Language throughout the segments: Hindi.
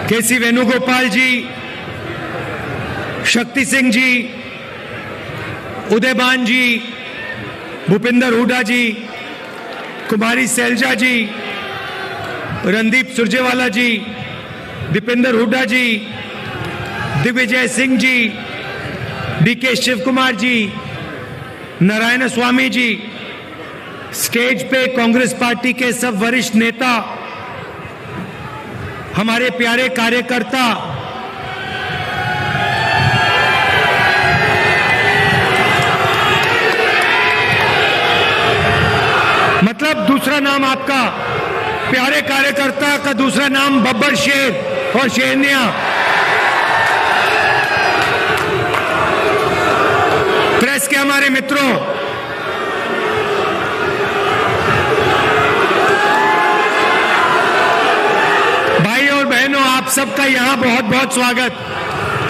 केसी वेणुगोपाल जी, शक्ति सिंह जी, उदयबान जी, भूपिंदर हुड्डा जी, कुमारी सैलजा जी, रणदीप सुरजेवाला जी, दीपेंद्र हुड्डा जी, दिग्विजय सिंह जी, डीके शिव कुमार जी, नारायण स्वामी जी, स्टेज पे कांग्रेस पार्टी के सब वरिष्ठ नेता, हमारे प्यारे कार्यकर्ता, मतलब दूसरा नाम आपका, प्यारे कार्यकर्ता का दूसरा नाम बब्बर शेर और शेरनिया, प्रेस के हमारे मित्रों, भाई और बहनों, आप सबका यहां बहुत बहुत स्वागत,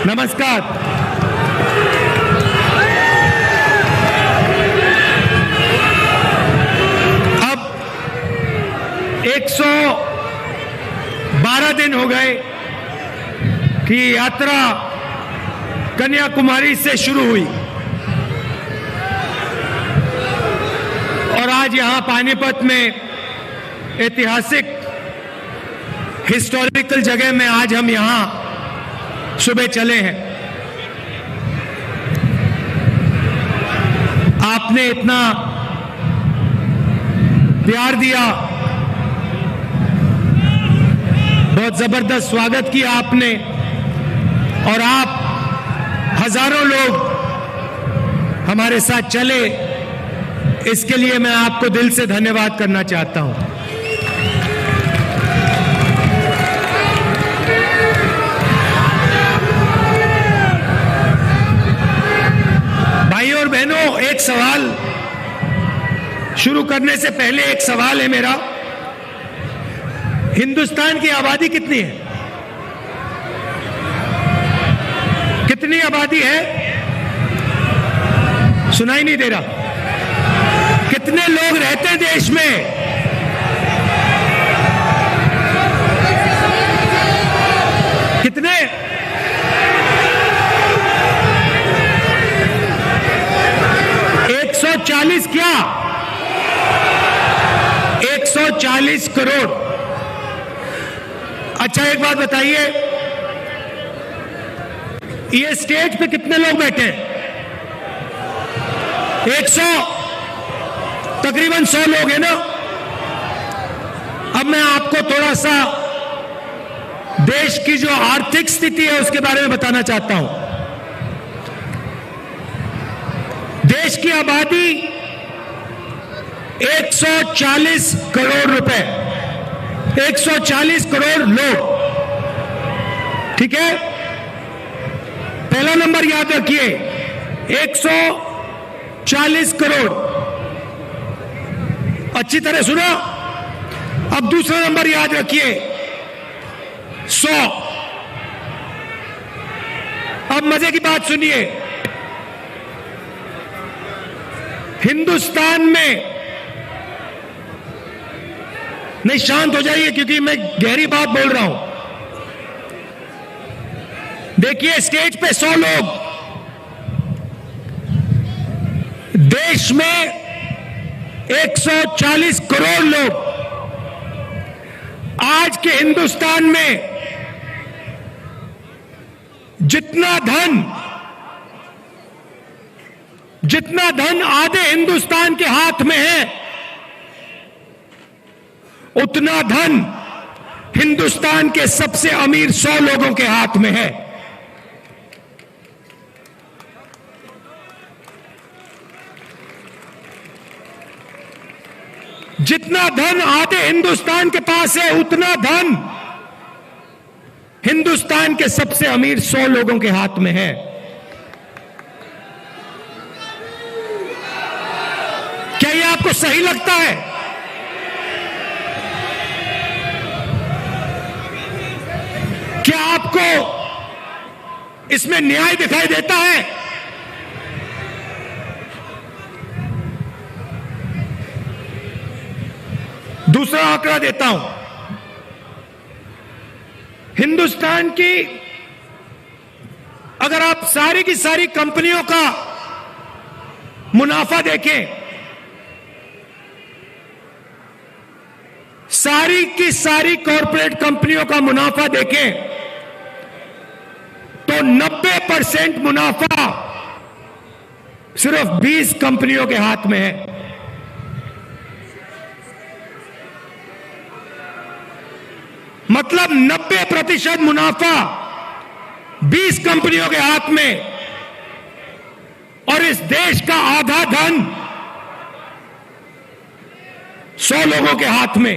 नमस्कार। अब 112 दिन हो गए कि यात्रा कन्याकुमारी से शुरू हुई और आज यहां पानीपत में ऐतिहासिक हिस्टोरिकल जगह में आज हम यहां सुबह चले हैं। आपने इतना प्यार दिया, बहुत जबरदस्त स्वागत किया आपने, और आप हजारों लोग हमारे साथ चले, इसके लिए मैं आपको दिल से धन्यवाद करना चाहता हूं। भाइयों और बहनों, एक सवाल शुरू करने से पहले एक सवाल है मेरा, हिंदुस्तान की आबादी कितनी है? कितनी आबादी है? सुनाई नहीं दे रहा। कितने लोग रहते हैं देश में? कितने? 140 क्या? 140 करोड़। अच्छा, एक बात बताइए, ये स्टेज पे कितने लोग बैठे हैं? 100, तकरीबन 100 लोग हैं ना। अब मैं आपको थोड़ा सा देश की जो आर्थिक स्थिति है उसके बारे में बताना चाहता हूं। देश की आबादी 140 करोड़ रुपए, 140 करोड़ लोग, ठीक है? पहला नंबर याद रखिए, 140 करोड़। अच्छी तरह सुना। अब दूसरा नंबर याद रखिए, 100। अब मजे की बात सुनिए, हिंदुस्तान में, नहीं शांत हो जाइए क्योंकि मैं गहरी बात बोल रहा हूं। देखिए, स्टेज पे 100 लोग, देश में 140 करोड़ लोग। आज के हिंदुस्तान में जितना धन आधे हिंदुस्तान के हाथ में है, उतना धन हिंदुस्तान के सबसे अमीर 100 लोगों के हाथ में है। जितना धन आधे हिंदुस्तान के पास है, उतना धन हिंदुस्तान के सबसे अमीर 100 लोगों के हाथ में है। क्या यह आपको सही लगता है? क्या आपको इसमें न्याय दिखाई देता है? दूसरा आंकड़ा देता हूं, हिंदुस्तान की अगर आप सारी की सारी कंपनियों का मुनाफा देखें, सारी की सारी कॉरपोरेट कंपनियों का मुनाफा देखें, तो 90% मुनाफा सिर्फ 20 कंपनियों के हाथ में है। मतलब 90% मुनाफा 20 कंपनियों के हाथ में, और इस देश का आधा धन 100 लोगों के हाथ में।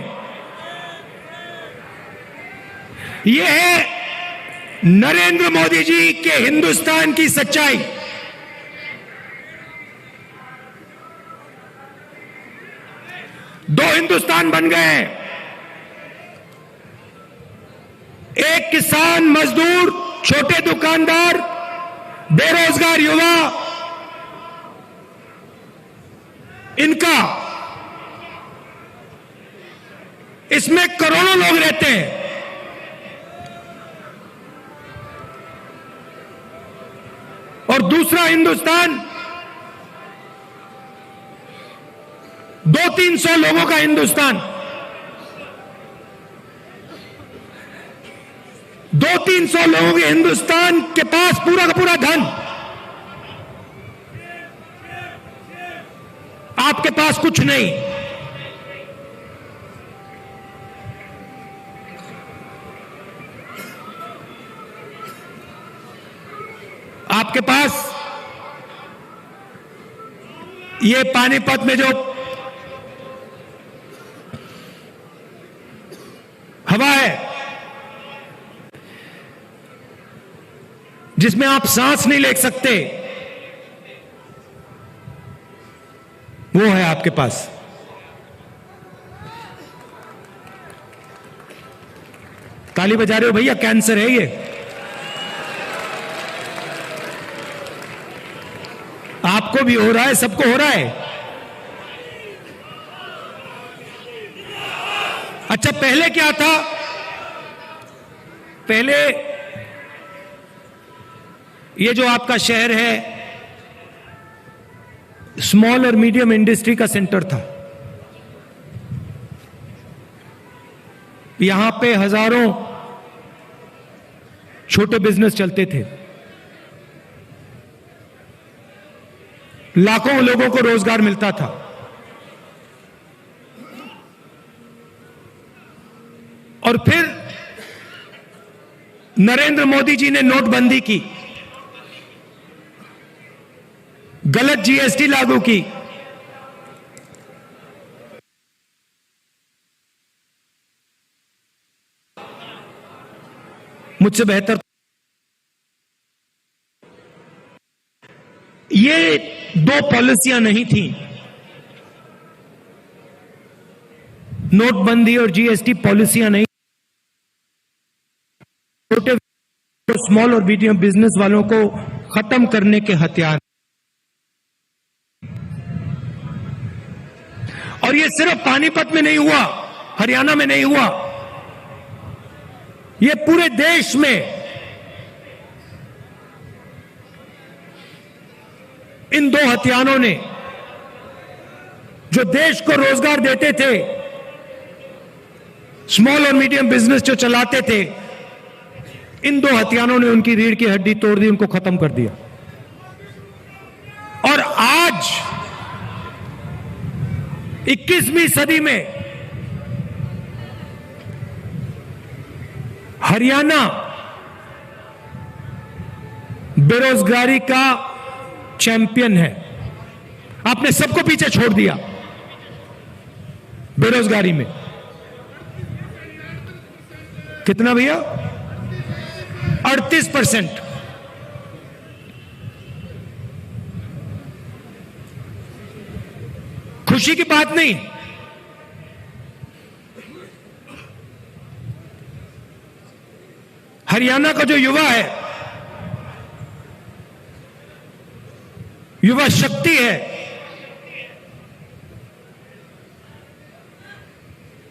यह है नरेंद्र मोदी जी के हिंदुस्तान की सच्चाई। दो हिंदुस्तान बन गए हैं, एक किसान मजदूर, छोटे दुकानदार, बेरोजगार युवा, इनका, इसमें करोड़ों लोग रहते हैं। और दूसरा हिंदुस्तान 200-300 लोगों का हिंदुस्तान, 200-300 लोगों के हिंदुस्तान के पास पूरा का पूरा धन, आपके पास कुछ नहीं। आपके पास ये पानीपत में जो हवा है, जिसमें आप सांस नहीं ले सकते, वो है आपके पास। ताली बजा रहे हो भैया, कैंसर है ये। आपको भी हो रहा है, सबको हो रहा है। अच्छा, पहले क्या था? पहले ये जो आपका शहर है स्मॉल और मीडियम इंडस्ट्री का सेंटर था। यहां पे हजारों छोटे बिजनेस चलते थे, लाखों लोगों को रोजगार मिलता था। और फिर नरेंद्र मोदी जी ने नोटबंदी की, गलत जीएसटी लागू की, मुझसे बेहतर ये दो पॉलिसियां नहीं थी, नोटबंदी और जीएसटी पॉलिसियां नहीं, छोटे स्मॉल और मीडियम बिजनेस वालों को खत्म करने के हथियार। और ये सिर्फ पानीपत में नहीं हुआ, हरियाणा में नहीं हुआ, ये पूरे देश में इन दो हथियारों ने, जो देश को रोजगार देते थे, स्मॉल और मीडियम बिजनेस जो चलाते थे, इन दो हथियारों ने उनकी रीढ़ की हड्डी तोड़ दी, उनको खत्म कर दिया। और आज 21वीं सदी में हरियाणा बेरोजगारी का चैंपियन है। आपने सबको पीछे छोड़ दिया बेरोजगारी में। कितना भैया? 38%। खुशी की बात नहीं, हरियाणा का जो युवा है, युवा शक्ति है,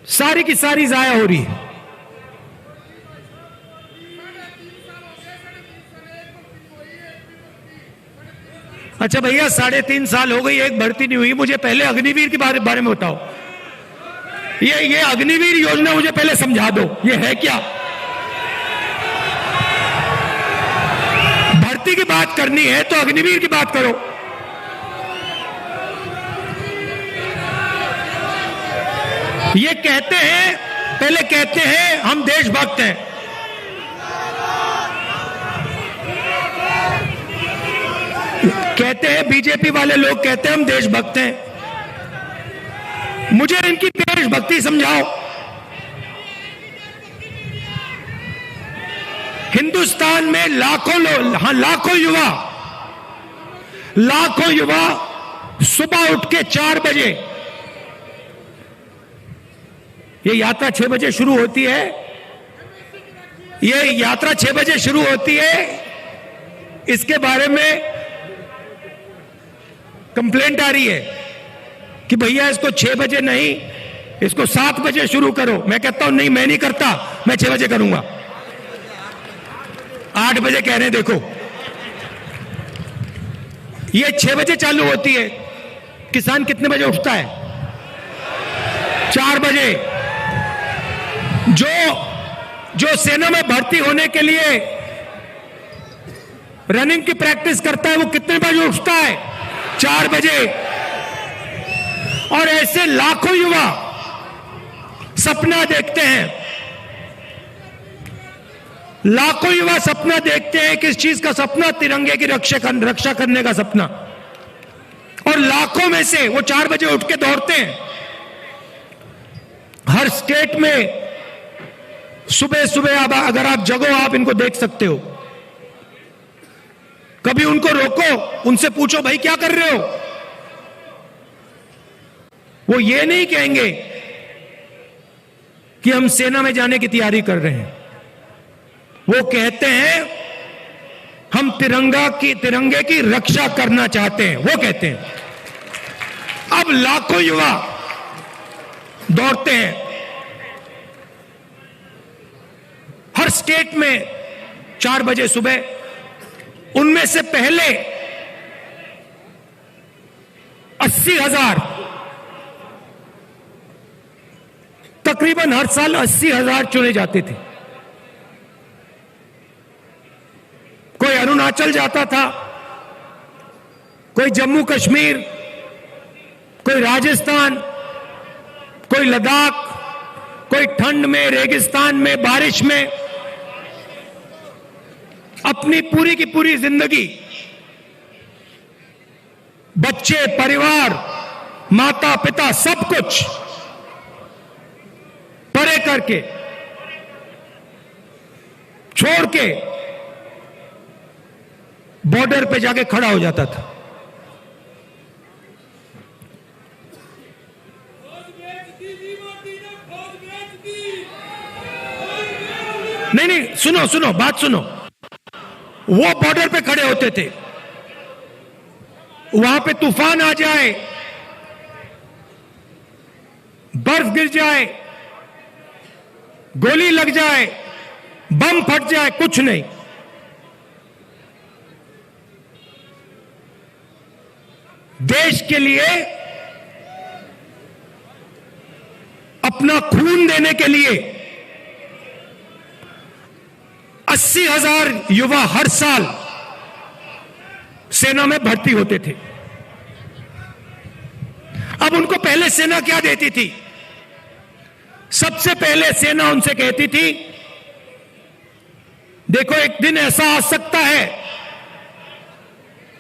सारी की सारी जाया हो रही है। अच्छा भैया 3.5 साल हो गई, एक भर्ती नहीं हुई, मुझे पहले अग्निवीर के बारे में बताओ। ये अग्निवीर योजना मुझे पहले समझा दो, ये है क्या? भर्ती की बात करनी है तो अग्निवीर की बात करो। ये कहते हैं, पहले कहते हैं हम देशभक्त हैं, कहते हैं बीजेपी वाले लोग कहते हैं हम देशभक्त हैं। मुझे इनकी देशभक्ति समझाओ। हिंदुस्तान में लाखों युवा सुबह उठ के 4 बजे, ये यात्रा 6 बजे शुरू होती है, ये यात्रा 6 बजे शुरू होती है। इसके बारे में कंप्लेंट आ रही है कि भैया इसको 6 बजे नहीं, इसको 7 बजे शुरू करो। मैं कहता हूं नहीं, मैं नहीं करता, मैं 6 बजे करूंगा। 8 बजे कह रहे हैं, देखो ये 6 बजे चालू होती है। किसान कितने बजे उठता है? 4 बजे। जो सेना में भर्ती होने के लिए रनिंग की प्रैक्टिस करता है वो कितने बजे उठता है? 4 बजे। और ऐसे लाखों युवा सपना देखते हैं, लाखों युवा सपना देखते हैं। किस चीज का सपना? तिरंगे की रक्षा करने का सपना। और लाखों में से वो 4 बजे उठ के दौड़ते हैं। हर स्टेट में सुबह सुबह अगर आप जगो, आप इनको देख सकते हो। कभी उनको रोको, उनसे पूछो भाई क्या कर रहे हो? वो ये नहीं कहेंगे कि हम सेना में जाने की तैयारी कर रहे हैं। वो कहते हैं हम तिरंगे की रक्षा करना चाहते हैं, वो कहते हैं। अब लाखों युवा दौड़ते हैं हर स्टेट में 4 बजे सुबह। उनमें से पहले 80,000, तकरीबन हर साल 80,000 चुने जाते थे। कोई अरुणाचल जाता था, कोई जम्मू कश्मीर, कोई राजस्थान, कोई लद्दाख, कोई ठंड में, रेगिस्तान में, बारिश में अपनी पूरी की पूरी जिंदगी बच्चे, परिवार, माता पिता सब कुछ परे करके छोड़ के बॉर्डर पे जाके खड़ा हो जाता था। नहीं, सुनो, बात सुनो। वो बॉर्डर पे खड़े होते थे, वहां पे तूफान आ जाए, बर्फ गिर जाए, गोली लग जाए, बम फट जाए, कुछ नहीं। देश के लिए अपना खून देने के लिए 80,000 युवा हर साल सेना में भर्ती होते थे। अब उनको पहले सेना क्या देती थी? सबसे पहले सेना उनसे कहती थी, देखो एक दिन ऐसा आ सकता है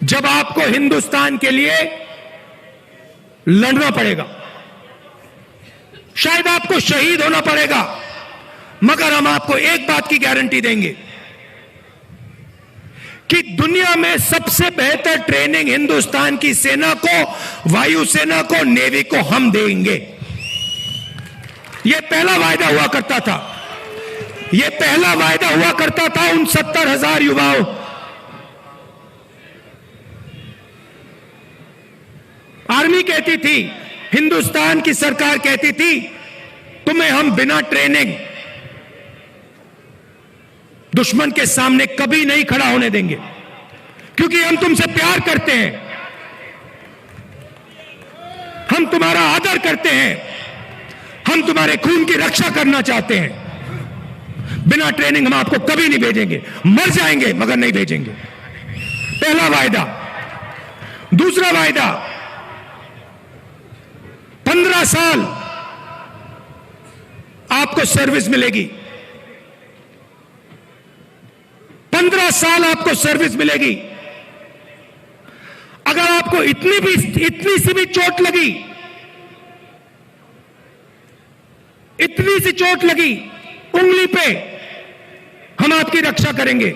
जब आपको हिंदुस्तान के लिए लड़ना पड़ेगा, शायद आपको शहीद होना पड़ेगा, मगर हम आपको एक बात की गारंटी देंगे कि दुनिया में सबसे बेहतर ट्रेनिंग हिंदुस्तान की सेना को, वायुसेना को, नेवी को हम देंगे। यह पहला वायदा हुआ करता था, यह पहला वायदा हुआ करता था उन 70,000 युवाओं। आर्मी कहती थी, हिंदुस्तान की सरकार कहती थी, तुम्हें हम बिना ट्रेनिंग दुश्मन के सामने कभी नहीं खड़ा होने देंगे, क्योंकि हम तुमसे प्यार करते हैं। तुम्हारा आदर करते हैं, हम तुम्हारे खून की रक्षा करना चाहते हैं। बिना ट्रेनिंग हम आपको कभी नहीं भेजेंगे, मर जाएंगे मगर नहीं भेजेंगे। पहला वायदा। दूसरा वायदा, 15 साल आपको सर्विस मिलेगी। 15 साल आपको सर्विस मिलेगी। अगर आपको इतनी सी भी चोट लगी, इतनी सी चोट लगी उंगली पे, हम आपकी रक्षा करेंगे।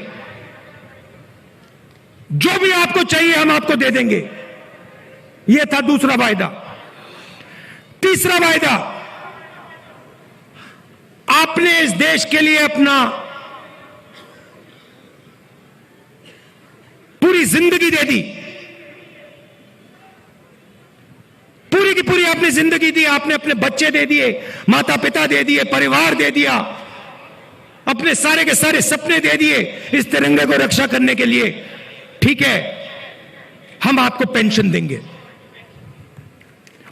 जो भी आपको चाहिए हम आपको दे देंगे। यह था दूसरा वायदा। तीसरा वायदा, आपने इस देश के लिए अपना पूरी जिंदगी दे दी, पूरी की पूरी आपने जिंदगी दी। आपने अपने बच्चे दे दिए, माता पिता दे दिए, परिवार दे दिया, अपने सारे के सारे सपने दे दिए इस तिरंगे को रक्षा करने के लिए। ठीक है, हम आपको पेंशन देंगे।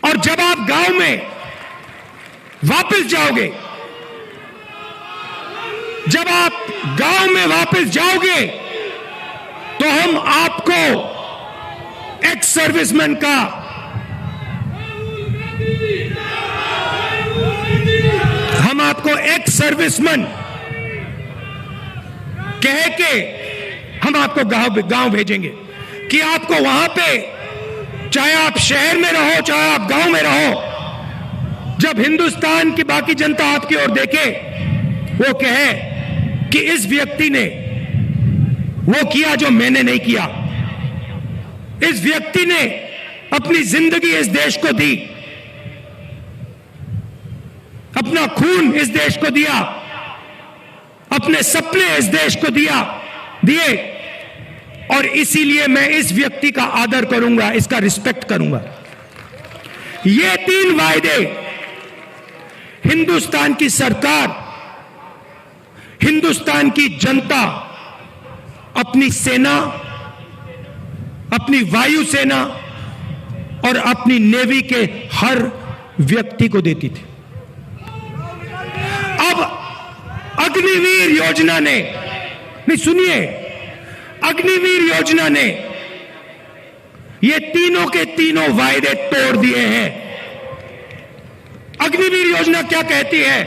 और जब आप गांव में वापस जाओगे, जब आप गांव में वापस जाओगे, तो हम आपको एक्स सर्विसमैन का कह के हम आपको गांव भेजेंगे कि आपको वहां पे, चाहे आप शहर में रहो चाहे आप गांव में रहो, जब हिंदुस्तान की बाकी जनता आपकी ओर देखे, वो कहे कि इस व्यक्ति ने वो किया जो मैंने नहीं किया। इस व्यक्ति ने अपनी जिंदगी इस देश को दी, अपना खून इस देश को दिया, अपने सपने इस देश को दिए, और इसीलिए मैं इस व्यक्ति का आदर करूंगा, इसका रिस्पेक्ट करूंगा। ये 3 वायदे हिंदुस्तान की सरकार, हिंदुस्तान की जनता अपनी सेना, अपनी वायुसेना और अपनी नेवी के हर व्यक्ति को देती थी। अब अग्निवीर योजना ने, नहीं सुनिए, अग्निवीर योजना ने ये तीनों के तीनों वायदे तोड़ दिए हैं। अग्निवीर योजना क्या कहती है?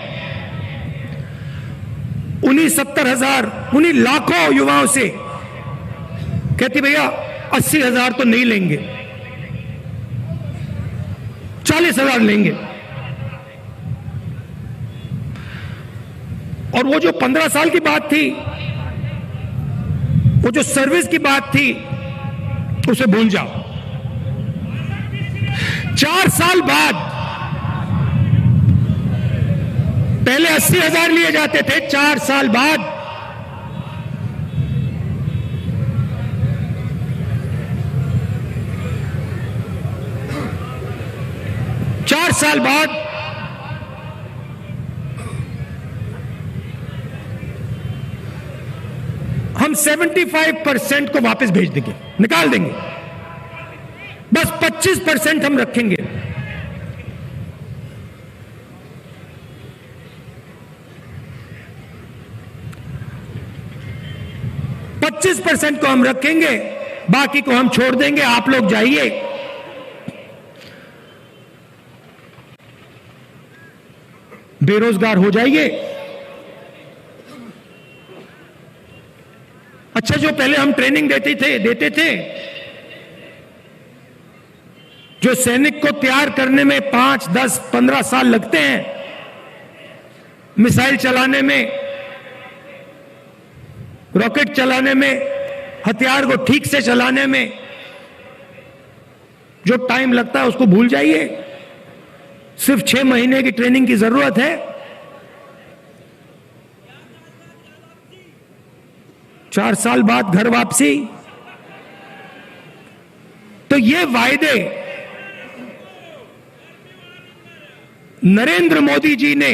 उन्हीं 70,000, उन्हीं लाखों युवाओं से कहती भैया 80,000 तो नहीं लेंगे, 40,000 लेंगे। और वो जो 15 साल की बात थी, वो जो सर्विस की बात थी, उसे भूल जाओ। 4 साल बाद, पहले 80,000 लिए जाते थे, 4 साल बाद 4 साल बाद हम 75% को वापस भेज देंगे, निकाल देंगे। बस 25% हम रखेंगे। %25 को हम रखेंगे, बाकी को हम छोड़ देंगे। आप लोग जाइए, बेरोजगार हो जाइए। अच्छा, जो पहले हम ट्रेनिंग देते थे, जो सैनिक को तैयार करने में 5, 10, 15 साल लगते हैं, मिसाइल चलाने में, रॉकेट चलाने में, हथियार को ठीक से चलाने में जो टाइम लगता है उसको भूल जाइए। सिर्फ 6 महीने की ट्रेनिंग की जरूरत है। 4 साल बाद घर वापसी। तो ये वायदे नरेंद्र मोदी जी ने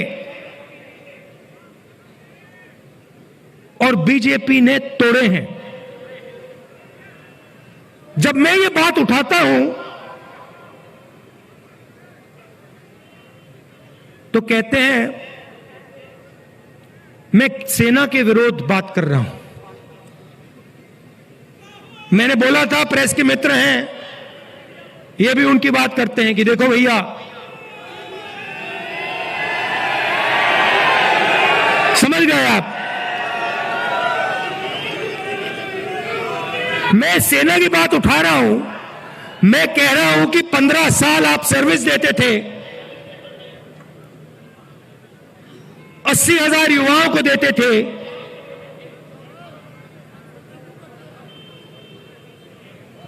और बीजेपी ने तोड़े हैं। जब मैं ये बात उठाता हूं तो कहते हैं मैं सेना के विरोध बात कर रहा हूं। मैंने बोला था प्रेस के मित्र हैं, ये भी उनकी बात करते हैं कि देखो भैया, समझ गए आप, मैं सेना की बात उठा रहा हूं। मैं कह रहा हूं कि 15 साल आप सर्विस देते थे, 80,000 युवाओं को देते थे,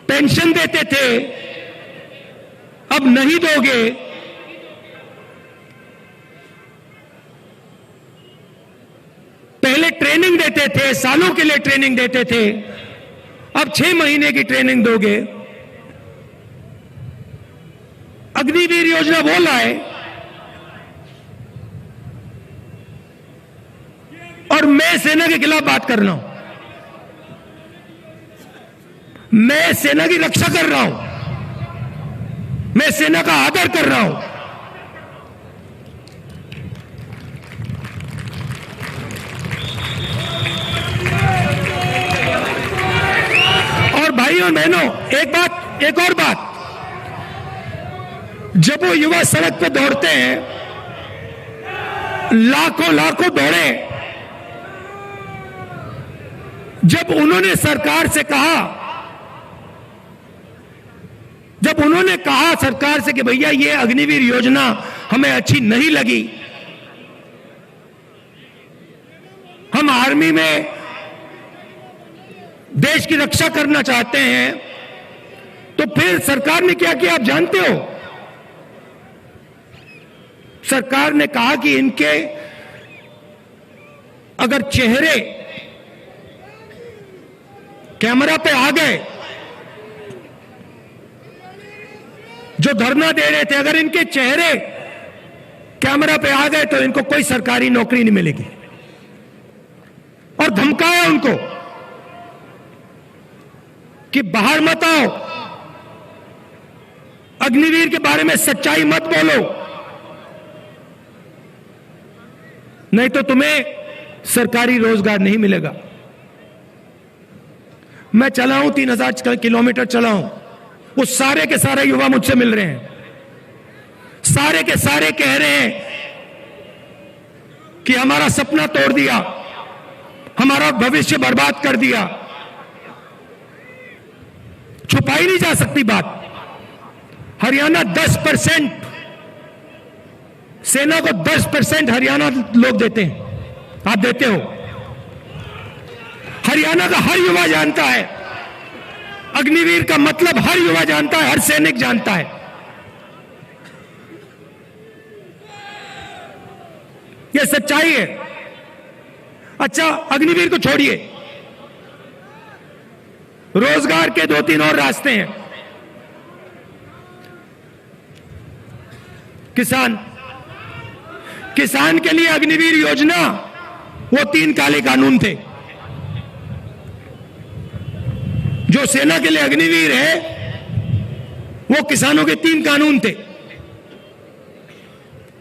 पेंशन देते थे, अब नहीं दोगे। पहले ट्रेनिंग देते थे, सालों के लिए ट्रेनिंग देते थे, अब 6 महीने की ट्रेनिंग दोगे। अग्निवीर योजना वो लाए और मैं सेना के खिलाफ बात कर रहा हूं। मैं सेना की रक्षा कर रहा हूं, मैं सेना का आदर कर रहा हूं। और भाइयों और बहनों, एक और बात, जब वो युवा सड़क पे दौड़ते हैं, लाखों दौड़े, जब उन्होंने सरकार से कहा, जब उन्होंने कहा सरकार से कि भैया ये अग्निवीर योजना हमें अच्छी नहीं लगी, हम आर्मी में देश की रक्षा करना चाहते हैं, तो फिर सरकार ने क्या किया आप जानते हो? सरकार ने कहा कि इनके अगर चेहरे कैमरा पे आ गए, जो धरना दे रहे थे, अगर इनके चेहरे कैमरा पे आ गए तो इनको कोई सरकारी नौकरी नहीं मिलेगी। और धमकाया उनको कि बाहर मत आओ, अग्निवीर के बारे में सच्चाई मत बोलो, नहीं तो तुम्हें सरकारी रोजगार नहीं मिलेगा। मैं चला हूं, 3000 किलोमीटर चला हूं, वो सारे के सारे युवा मुझसे मिल रहे हैं, सारे के सारे कह रहे हैं कि हमारा सपना तोड़ दिया, हमारा भविष्य बर्बाद कर दिया। छुपाई नहीं जा सकती बात। हरियाणा 10%, सेना को 10% हरियाणा लोग देते हैं, आप देते हो। हरियाणा का हर युवा जानता है, अग्निवीर का मतलब हर युवा जानता है, हर सैनिक जानता है। यह सच्चाई है। अच्छा, अग्निवीर को छोड़िए, रोजगार के 2-3 और रास्ते हैं। किसान के लिए अग्निवीर योजना, वो 3 काले कानून थे। जो सेना के लिए अग्निवीर है, वो किसानों के 3 कानून थे।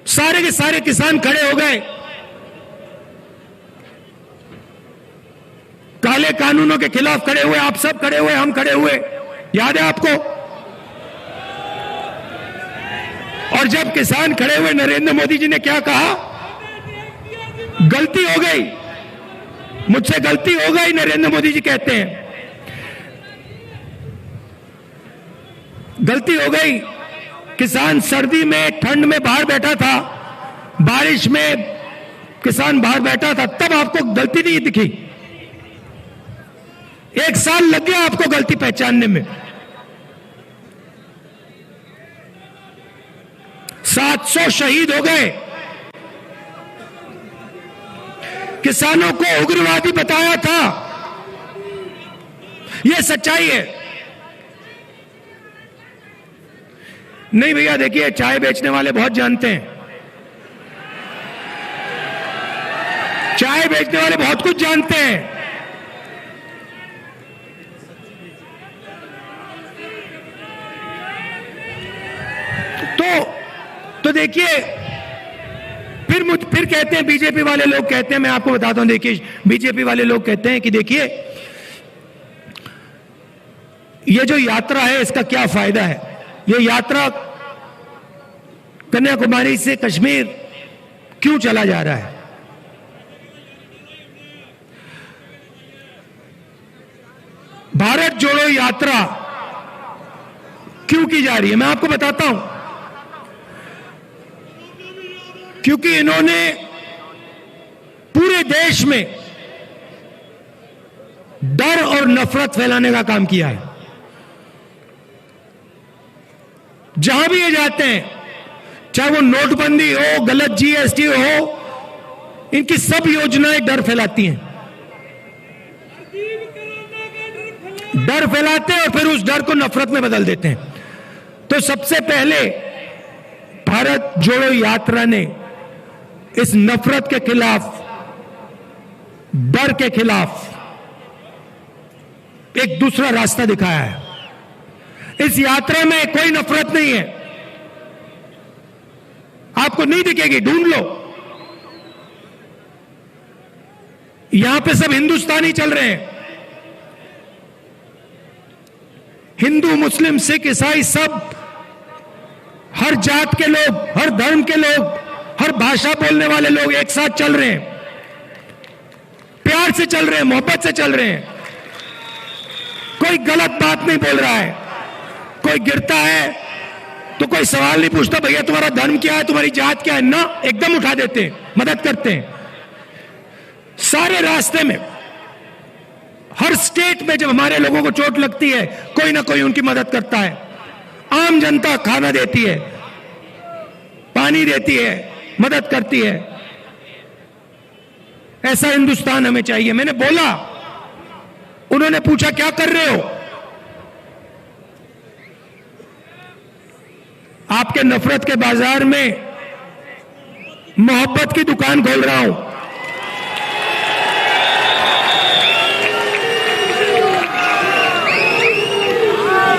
सारे के सारे किसान खड़े हो गए, काले कानूनों के खिलाफ खड़े हुए, आप सब खड़े हुए, हम खड़े हुए, याद है आपको? और जब किसान खड़े हुए, नरेंद्र मोदी जी ने क्या कहा? गलती हो गई, मुझसे गलती हो गई, नरेंद्र मोदी जी कहते हैं, गलती हो गई। किसान सर्दी में, ठंड में बाहर बैठा था, बारिश में किसान बाहर बैठा था, तब आपको गलती नहीं दिखी। 1 साल लग गया आपको गलती पहचानने में। 700 शहीद हो गए। किसानों को उग्रवादी बताया था, यह सच्चाई है। नहीं भैया, देखिए, चाय बेचने वाले बहुत जानते हैं, चाय बेचने वाले बहुत कुछ जानते हैं। तो देखिए, फिर कहते हैं, बीजेपी वाले लोग कहते हैं, मैं आपको बताता हूं, देखिए बीजेपी वाले लोग कहते हैं कि देखिए ये जो यात्रा है इसका क्या फायदा है, ये यात्रा कन्याकुमारी से कश्मीर क्यों चला जा रहा है। भारत जोड़ो यात्रा क्यों की जा रही है, मैं आपको बताता हूं। क्योंकि इन्होंने पूरे देश में डर और नफरत फैलाने का काम किया है। जहां भी ये जाते हैं, चाहे वो नोटबंदी हो, गलत जीएसटी हो, इनकी सब योजनाएं डर फैलाती हैं। डर फैलाते हैं और फिर उस डर को नफरत में बदल देते हैं। तो सबसे पहले भारत जोड़ो यात्रा ने इस नफरत के खिलाफ, डर के खिलाफ एक दूसरा रास्ता दिखाया है। इस यात्रा में कोई नफरत नहीं है, आपको नहीं दिखेगी, ढूंढ लो। यहां पे सब हिंदुस्तानी चल रहे हैं, हिंदू, मुस्लिम, सिख, ईसाई, सब, हर जात के लोग, हर धर्म के लोग, हर भाषा बोलने वाले लोग एक साथ चल रहे हैं, प्यार से चल रहे हैं, मोहब्बत से चल रहे हैं। कोई गलत बात नहीं बोल रहा है, कोई गिरता है तो कोई सवाल नहीं पूछता, भैया तुम्हारा धर्म क्या है, तुम्हारी जात क्या है, ना, एकदम उठा देते हैं, मदद करते हैं। सारे रास्ते में, हर स्टेट में जब हमारे लोगों को चोट लगती है, कोई ना कोई उनकी मदद करता है। आम जनता खाना देती है, पानी देती है, मदद करती है। ऐसा हिंदुस्तान हमें चाहिए। मैंने बोला, उन्होंने पूछा क्या कर रहे हो, आपके नफरत के बाजार में मोहब्बत की दुकान खोल रहा हूं।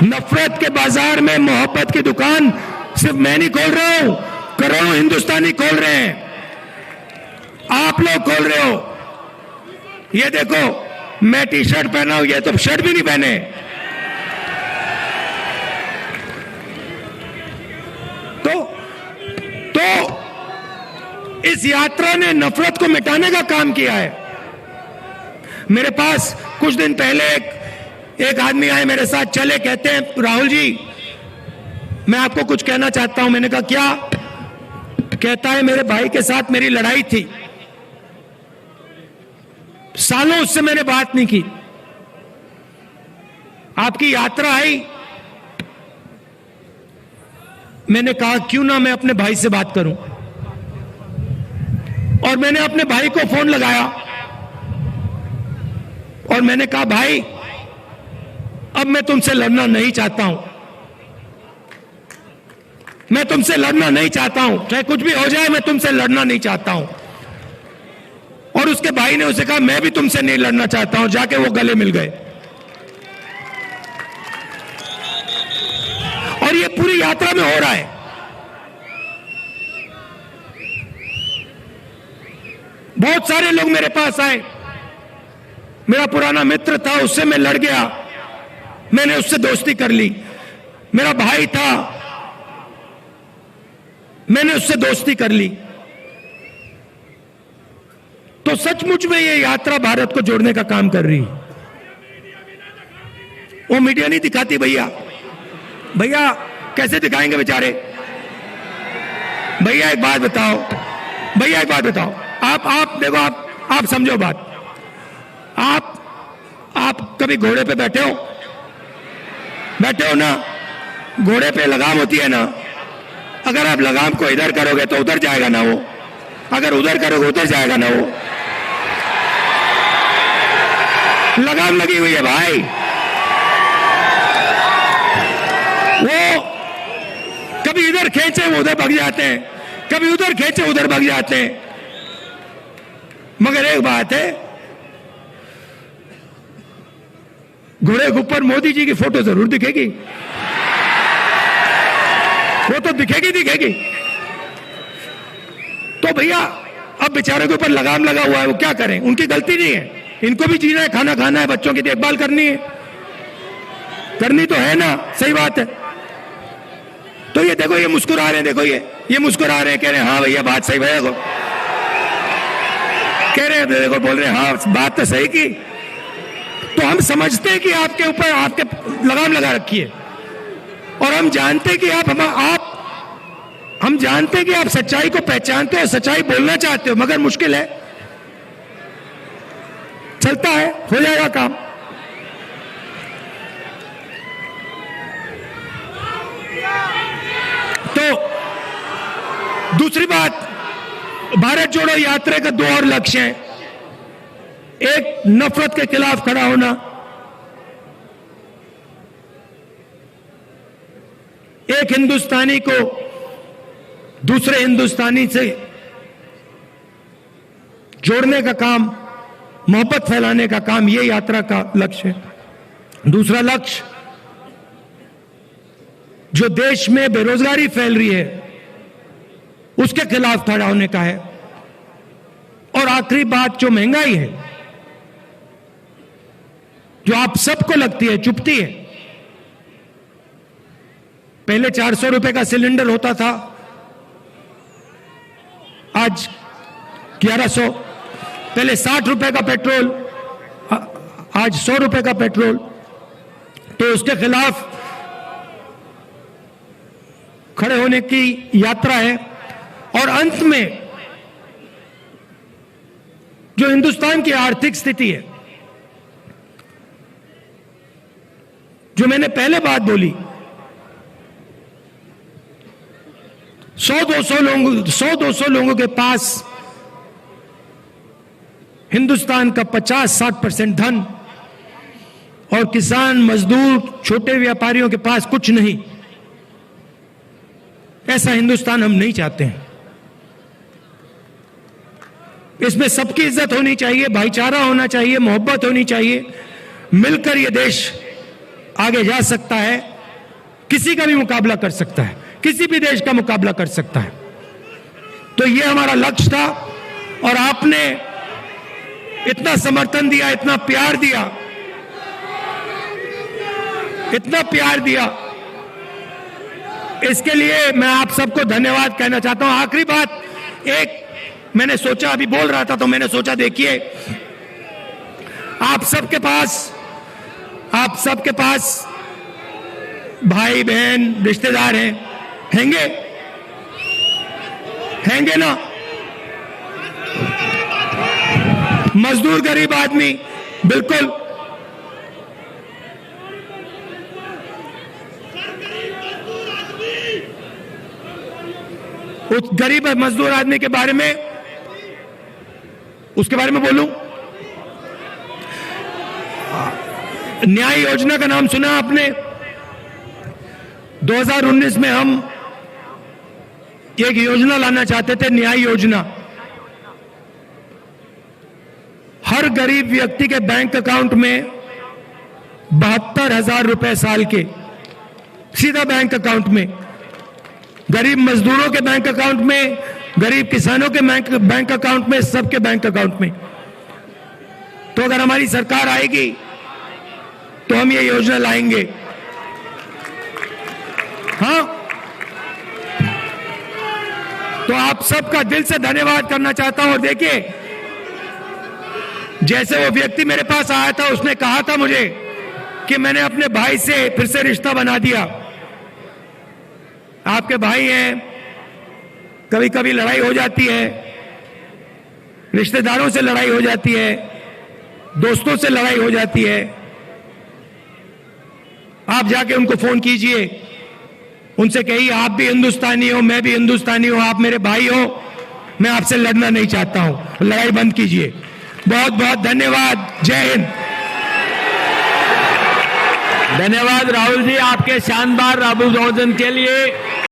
नफरत के बाजार में मोहब्बत की दुकान सिर्फ मैं नहीं खोल रहा हूं, करोड़ों हिंदुस्तानी खोल रहे हैं, आप लोग खोल रहे हो। ये देखो, मैं टी शर्ट पहना हूं, ये तो शर्ट भी नहीं पहने। तो इस यात्रा ने नफरत को मिटाने का काम किया है। मेरे पास कुछ दिन पहले एक आदमी आए मेरे साथ, चले, कहते हैं राहुल जी मैं आपको कुछ कहना चाहता हूं। मैंने कहा क्या? कहता है मेरे भाई के साथ मेरी लड़ाई थी, सालों उससे मैंने बात नहीं की, आपकी यात्रा आई, मैंने कहा क्यों ना मैं अपने भाई से बात करूं। और मैंने अपने भाई को फोन लगाया और मैंने कहा भाई अब मैं तुमसे लड़ना नहीं चाहता हूं, मैं तुमसे लड़ना नहीं चाहता हूं, चाहे कुछ भी हो जाए मैं तुमसे लड़ना नहीं चाहता हूं। और उसके भाई ने उसे कहा मैं भी तुमसे नहीं लड़ना चाहता हूं, जाके वो गले मिल गए। और ये पूरी यात्रा में हो रहा है। बहुत सारे लोग मेरे पास आए, मेरा पुराना मित्र था, उससे मैं लड़ गया, मैंने उससे दोस्ती कर ली। मेरा भाई था, मैंने उससे दोस्ती कर ली। तो सचमुच में ये यात्रा भारत को जोड़ने का काम कर रही। वो मीडिया नहीं दिखाती भैया, भैया कैसे दिखाएंगे बेचारे। भैया एक बात बताओ, भैया एक बात बताओ, आप देखो, आप समझो बात। आप कभी घोड़े पे बैठे हो ना, घोड़े पे लगाम होती है ना, अगर आप लगाम को इधर करोगे तो उधर जाएगा ना वो, अगर उधर करोगे उधर जाएगा ना वो। लगाम लगी हुई है भाई, वो कभी इधर खींचे वो उधर भाग जाते हैं, कभी उधर खींचे उधर भाग जाते हैं। मगर एक बात है, घोड़े के ऊपर मोदी जी की फोटो जरूर दिखेगी, वो तो दिखेगी। तो तो भैया अब बेचारे के ऊपर लगाम लगा हुआ है, वो क्या करें, उनकी गलती नहीं है, इनको भी जीना है, खाना खाना है, बच्चों की देखभाल करनी है, करनी तो है ना, सही बात है। तो ये देखो, ये मुस्कुरा रहे हैं, देखो ये मुस्कुरा रहे हैं, कह रहे हैं हाँ भैया बात सही, भैया को कह रहे हैं, देखो बोल रहे हैं हाँ बात तो सही की। तो हम समझते हैं कि आपके ऊपर आपके लगाम लगा रखी है, और हम जानते हैं कि हम जानते हैं कि आप सच्चाई को पहचानते हो, सच्चाई बोलना चाहते हो, मगर मुश्किल है, चलता है, हो जाएगा काम। तो दूसरी बात, भारत जोड़ो यात्रा का दो और लक्ष्य हैं। एक, नफरत के खिलाफ खड़ा होना, एक हिंदुस्तानी को दूसरे हिंदुस्तानी से जोड़ने का काम, मोहब्बत फैलाने का काम, यह यात्रा का लक्ष्य है। दूसरा लक्ष्य, जो देश में बेरोजगारी फैल रही है उसके खिलाफ खड़ा होने का है। और आखिरी बात, जो महंगाई है, जो आप सबको लगती है, चुभती है। पहले 400 रुपए का सिलेंडर होता था, आज 1100, पहले 60 रुपए का पेट्रोल, आज 100 रुपए का पेट्रोल। तो उसके खिलाफ खड़े होने की यात्रा है। और अंत में, जो हिंदुस्तान की आर्थिक स्थिति है, जो मैंने पहले बात बोली, 100-200 लोगों के पास हिंदुस्तान का 50-60% धन, और किसान, मजदूर, छोटे व्यापारियों के पास कुछ नहीं। ऐसा हिंदुस्तान हम नहीं चाहते हैं। इसमें सबकी इज्जत होनी चाहिए, भाईचारा होना चाहिए, मोहब्बत होनी चाहिए। मिलकर यह देश आगे जा सकता है, किसी का भी मुकाबला कर सकता है, किसी भी देश का मुकाबला कर सकता है। तो यह हमारा लक्ष्य था, और आपने इतना समर्थन दिया, इतना प्यार दिया, इतना प्यार दिया, इसके लिए मैं आप सबको धन्यवाद कहना चाहता हूं। आखिरी बात, एक मैंने सोचा, अभी बोल रहा था तो मैंने सोचा, देखिए आप सबके पास भाई बहन रिश्तेदार हैंगे ना, मजदूर, गरीब आदमी, बिल्कुल। उस गरीब मजदूर आदमी के बारे में, उसके बारे में बोलूं, न्याय योजना का नाम सुना आपने? 2019 में हम एक योजना लाना चाहते थे, न्याय योजना। हर गरीब व्यक्ति के बैंक अकाउंट में 72,000 रुपए साल के सीधा बैंक अकाउंट में, गरीब मजदूरों के बैंक अकाउंट में, गरीब किसानों के बैंक अकाउंट में, सबके बैंक अकाउंट में। तो अगर हमारी सरकार आएगी तो हम ये योजना लाएंगे। हाँ, तो आप सबका दिल से धन्यवाद करना चाहता हूं। और देखिए, जैसे वो व्यक्ति मेरे पास आया था, उसने कहा था मुझे कि मैंने अपने भाई से फिर से रिश्ता बना दिया। आपके भाई हैं, कभी कभी लड़ाई हो जाती है, रिश्तेदारों से लड़ाई हो जाती है, दोस्तों से लड़ाई हो जाती है। आप जाके उनको फोन कीजिए, उनसे कहिए आप भी हिंदुस्तानी हो, मैं भी हिंदुस्तानी हूं, आप मेरे भाई हो, मैं आपसे लड़ना नहीं चाहता हूं, लड़ाई बंद कीजिए। बहुत बहुत धन्यवाद, जय हिंद। धन्यवाद राहुल जी, आपके शानदार अभिवादन के लिए।